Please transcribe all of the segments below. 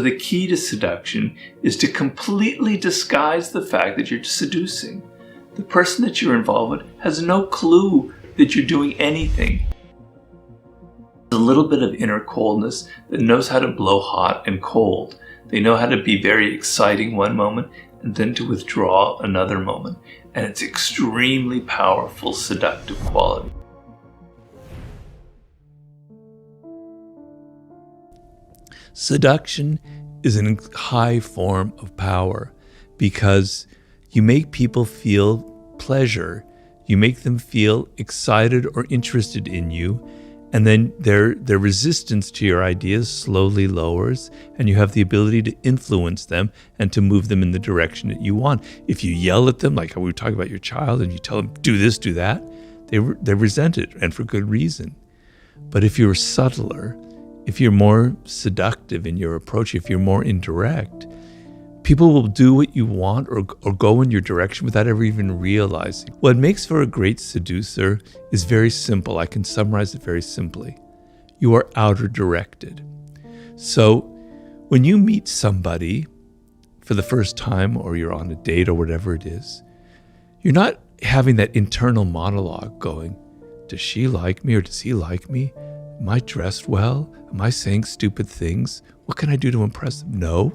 The key to seduction is to completely disguise the fact that you're seducing. The person that you're involved with has no clue that you're doing anything. A little bit of inner coldness that knows how to blow hot and cold. They know how to be very exciting one moment and then to withdraw another moment. And it's extremely powerful seductive quality. Seduction is a high form of power because you make people feel pleasure. You make them feel excited or interested in you, and then their resistance to your ideas slowly lowers, and you have the ability to influence them and to move them in the direction that you want. If you yell at them, like how we were talking about your child, and you tell them, do this, do that, they resent it, and for good reason. But if you're subtler, if you're more seductive in your approach, if you're more indirect, people will do what you want or go in your direction without ever even realizing. What makes for a great seducer is very simple. I can summarize it very simply. You are outer directed. So when you meet somebody for the first time, or you're on a date or whatever it is, you're not having that internal monologue going, does she like me or does he like me? Am I dressed well? Am I saying stupid things? What can I do to impress them? No.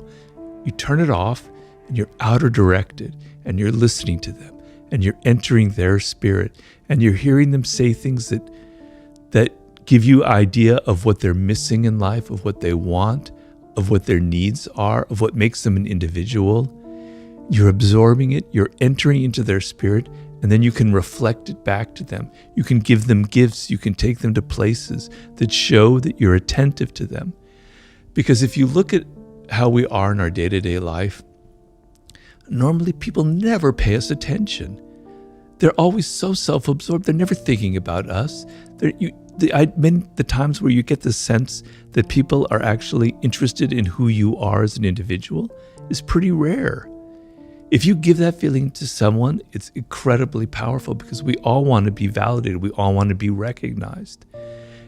You turn it off and you're outer directed and you're listening to them and you're entering their spirit and you're hearing them say things that give you idea of what they're missing in life, of what they want, of what their needs are, of what makes them an individual. You're absorbing it, you're entering into their spirit, and then you can reflect it back to them. You can give them gifts, you can take them to places that show that you're attentive to them. Because if you look at how we are in our day-to-day life, normally people never pay us attention. They're always so self-absorbed, they're never thinking about us. The times where you get the sense that people are actually interested in who you are as an individual is pretty rare. If you give that feeling to someone, it's incredibly powerful because we all want to be validated. We all want to be recognized.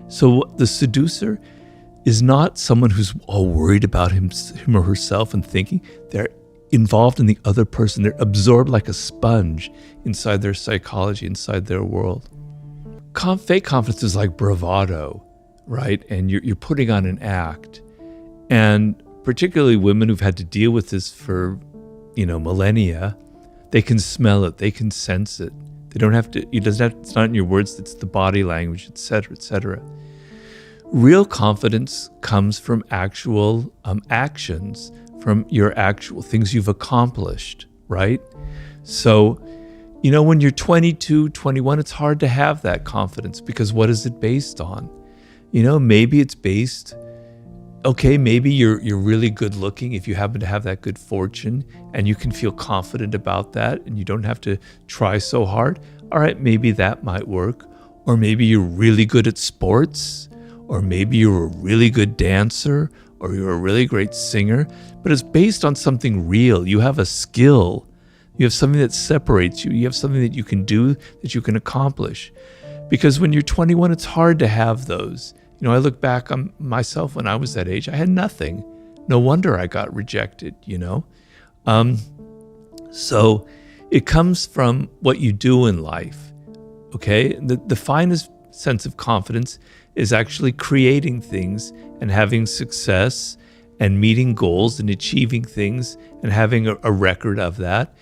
So the seducer is not someone who's all worried about him or herself and thinking. They're involved in the other person. They're absorbed like a sponge inside their psychology, inside their world. Fake confidence is like bravado, right? And you're putting on an act. And particularly women who've had to deal with this for millennia, they can smell it, they can sense it. They don't have to, it's not in your words, it's the body language, etc., etc. Real confidence comes from actual actions, from your actual things you've accomplished, right? So, when you're 22, 21, it's hard to have that confidence because what is it based on? Maybe it's based, maybe you're really good looking if you happen to have that good fortune and you can feel confident about that and you don't have to try so hard. All right, maybe that might work. Or maybe you're really good at sports, or maybe you're a really good dancer, or you're a really great singer, but it's based on something real. You have a skill. You have something that separates you. You have something that you can do, that you can accomplish. Because when you're 21, it's hard to have those. I look back on myself when I was that age, I had nothing. No wonder I got rejected, So it comes from what you do in life, okay? The finest sense of confidence is actually creating things and having success and meeting goals and achieving things and having a record of that,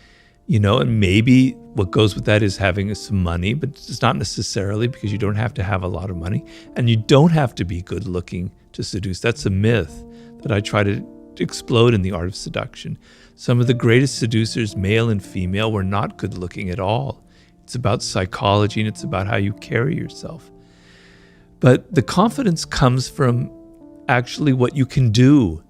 and maybe what goes with that is having some money, but it's not necessarily, because you don't have to have a lot of money and you don't have to be good looking to seduce. That's a myth that I try to explode in the art of seduction. Some of the greatest seducers, male and female, were not good looking at all. It's about psychology and it's about how you carry yourself. But the confidence comes from actually what you can do,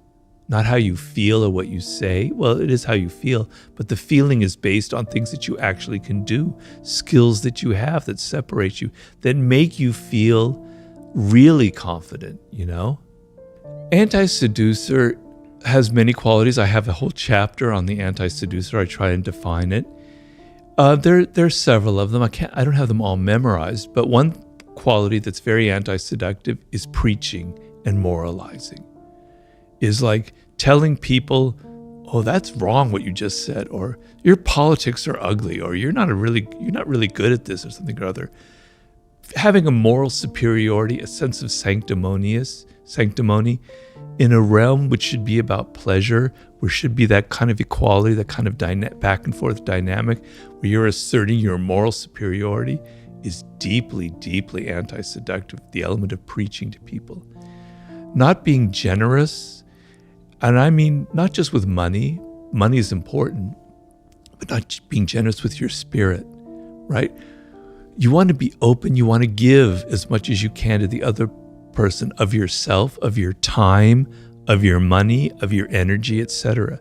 not how you feel or what you say. Well, it is how you feel, but the feeling is based on things that you actually can do, skills that you have that separate you, that make you feel really confident, Anti-seducer has many qualities. I have a whole chapter on the anti-seducer. I try and define it. There are several of them. I don't have them all memorized, but one quality that's very anti-seductive is preaching and moralizing. Is like telling people, oh, that's wrong what you just said, or your politics are ugly, or you're not really good at this, or something or other. Having a moral superiority, a sense of sanctimony in a realm which should be about pleasure, where should be that kind of equality, that kind of back and forth dynamic, where you're asserting your moral superiority, is deeply, deeply anti-seductive, the element of preaching to people. Not being generous, and I mean not just with money is important, but not being generous with your spirit, right? You want to be open, you want to give as much as you can to the other person of yourself, of your time, of your money, of your energy, etc.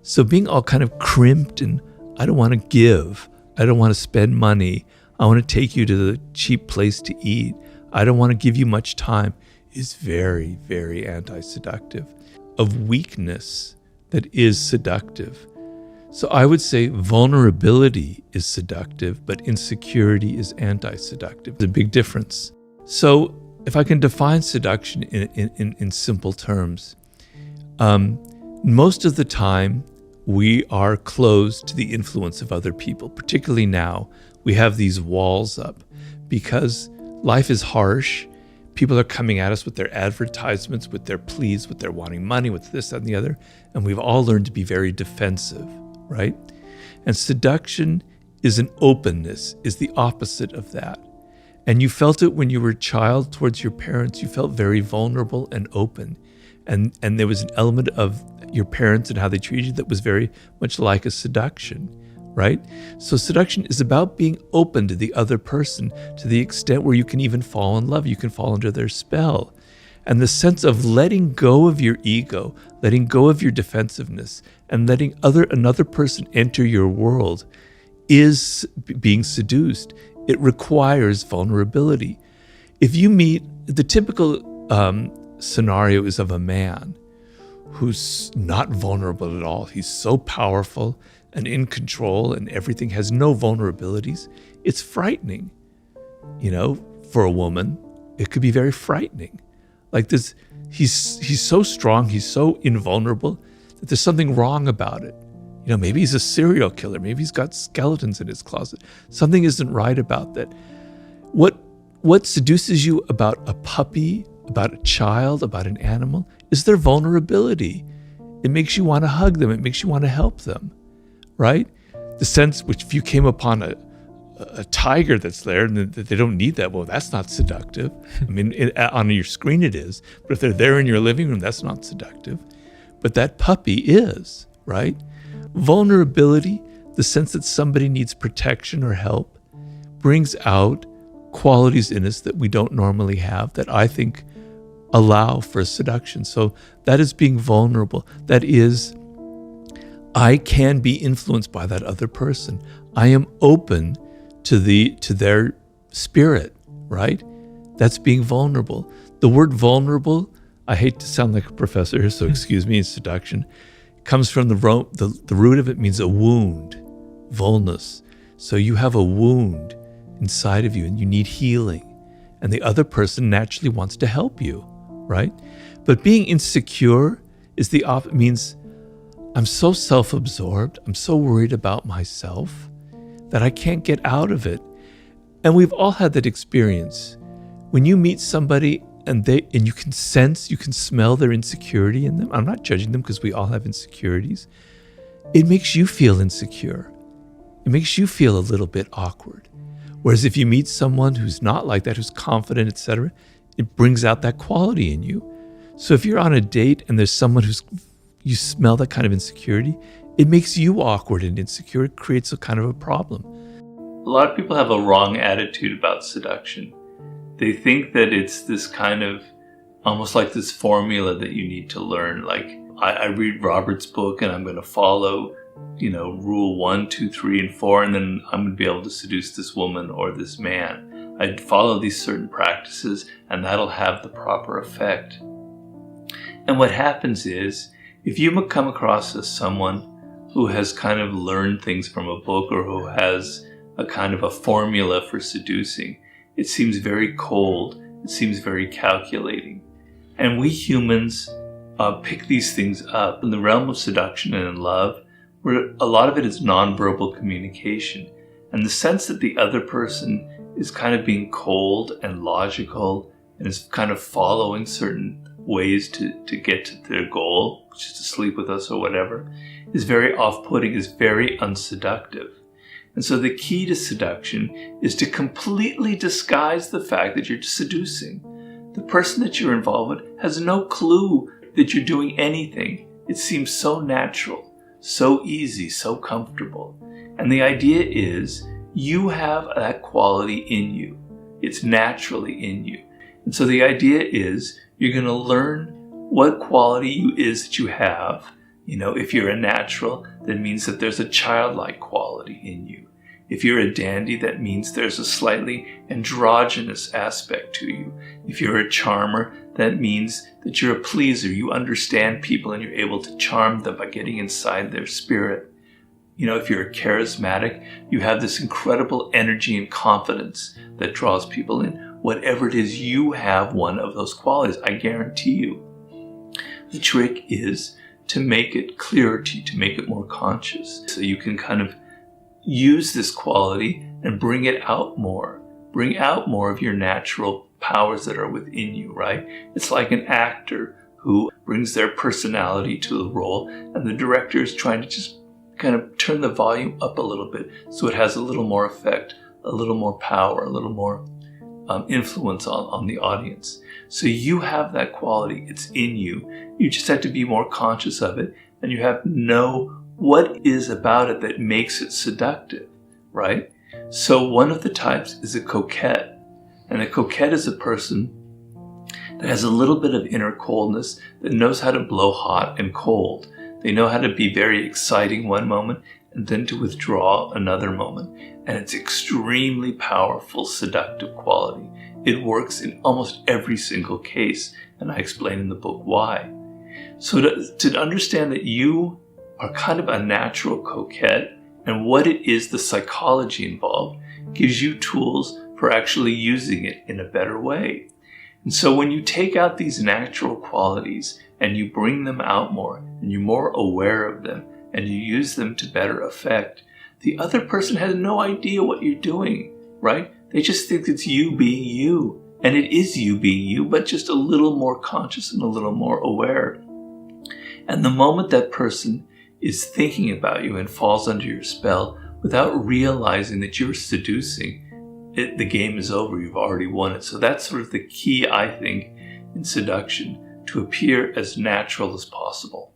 So being all kind of crimped and I don't want to give, I don't want to spend money, I want to take you to the cheap place to eat, I don't want to give you much time, is very, very anti-seductive. Of weakness that is seductive. So I would say vulnerability is seductive, but insecurity is anti-seductive. There's a big difference. So if I can define seduction in simple terms, most of the time we are closed to the influence of other people. Particularly now, we have these walls up because life is harsh. People are coming at us with their advertisements, with their pleas, with their wanting money, with this, that, and the other. And we've all learned to be very defensive, right? And seduction is an openness, is the opposite of that. And you felt it when you were a child towards your parents. You felt very vulnerable and open. And there was an element of your parents and how they treated you that was very much like a seduction, right? So seduction is about being open to the other person to the extent where you can even fall in love. You can fall under their spell. And the sense of letting go of your ego, letting go of your defensiveness, and letting another person enter your world is being seduced. It requires vulnerability. If you meet, the typical scenario is of a man who's not vulnerable at all. He's so powerful and in control and everything, has no vulnerabilities. It's frightening. For a woman, it could be very frightening. Like this, he's so strong, he's so invulnerable that there's something wrong about it. Maybe he's a serial killer. Maybe he's got skeletons in his closet. Something isn't right about that. What seduces you about a puppy, about a child, about an animal, is their vulnerability. It makes you want to hug them. It makes you want to help them, right? The sense which if you came upon a tiger that's there and they don't need that, well, that's not seductive. I mean, on your screen it is, but if they're there in your living room, that's not seductive. But that puppy is, right? Vulnerability, the sense that somebody needs protection or help, brings out qualities in us that we don't normally have that I think allow for seduction. So that is being vulnerable. That is, I can be influenced by that other person. I am open to their spirit, right? That's being vulnerable. The word vulnerable, I hate to sound like a professor here, so excuse me, in seduction, comes from the root of it means a wound, vulnus. So you have a wound inside of you and you need healing. And the other person naturally wants to help you, right? But being insecure is the opposite. Means I'm so self-absorbed, I'm so worried about myself that I can't get out of it. And we've all had that experience. When you meet somebody and you can sense, you can smell their insecurity in them. I'm not judging them because we all have insecurities. It makes you feel insecure. It makes you feel a little bit awkward. Whereas if you meet someone who's not like that, who's confident, etc., it brings out that quality in you. So if you're on a date and there's someone you smell that kind of insecurity, it makes you awkward and insecure. It creates a kind of a problem. A lot of people have a wrong attitude about seduction. They think that it's this kind of, almost like this formula that you need to learn. Like, I read Robert's book and I'm going to follow, rule 1, 2, 3, and 4, and then I'm going to be able to seduce this woman or this man. I'd follow these certain practices and that'll have the proper effect. And what happens is, if you come across as someone who has kind of learned things from a book or who has a kind of a formula for seducing, it seems very cold. It seems very calculating. And we humans pick these things up. In the realm of seduction and in love, where a lot of it is nonverbal communication, and the sense that the other person is kind of being cold and logical and is kind of following certain ways to get to their goal, which is to sleep with us or whatever, is very off-putting, is very unseductive. And so the key to seduction is to completely disguise the fact that you're seducing. The person that you're involved with has no clue that you're doing anything. It seems so natural, so easy, so comfortable. And the idea is you have that quality in you. It's naturally in you. And so the idea is you're going to learn what quality is that you have. If you're a natural, that means that there's a childlike quality in you. If you're a dandy, that means there's a slightly androgynous aspect to you. If you're a charmer, that means that you're a pleaser. You understand people and you're able to charm them by getting inside their spirit. If you're charismatic, you have this incredible energy and confidence that draws people in. Whatever it is, you have one of those qualities, I guarantee you. The trick is to make it clearer to you, to make it more conscious, so you can kind of use this quality and bring it out more. Bring out more of your natural powers that are within you, right? It's like an actor who brings their personality to the role, and the director is trying to just kind of turn the volume up a little bit so it has a little more effect, a little more power, a little more influence on the audience. So you have that quality. It's in you. You just have to be more conscious of it, and you have to know what is about it that makes it seductive, right? So one of the types is a coquette. And a coquette is a person that has a little bit of inner coldness, that knows how to blow hot and cold. They know how to be very exciting one moment and then to withdraw another moment. And it's extremely powerful, seductive quality. It works in almost every single case, and I explain in the book why. So to understand that you are kind of a natural coquette and what it is, the psychology involved, gives you tools for actually using it in a better way. And so when you take out these natural qualities and you bring them out more and you're more aware of them and you use them to better effect, the other person has no idea what you're doing, right? They just think it's you being you. And it is you being you, but just a little more conscious and a little more aware. And the moment that person is thinking about you and falls under your spell without realizing that you're seducing, the game is over. You've already won it. So that's sort of the key, I think, in seduction, to appear as natural as possible.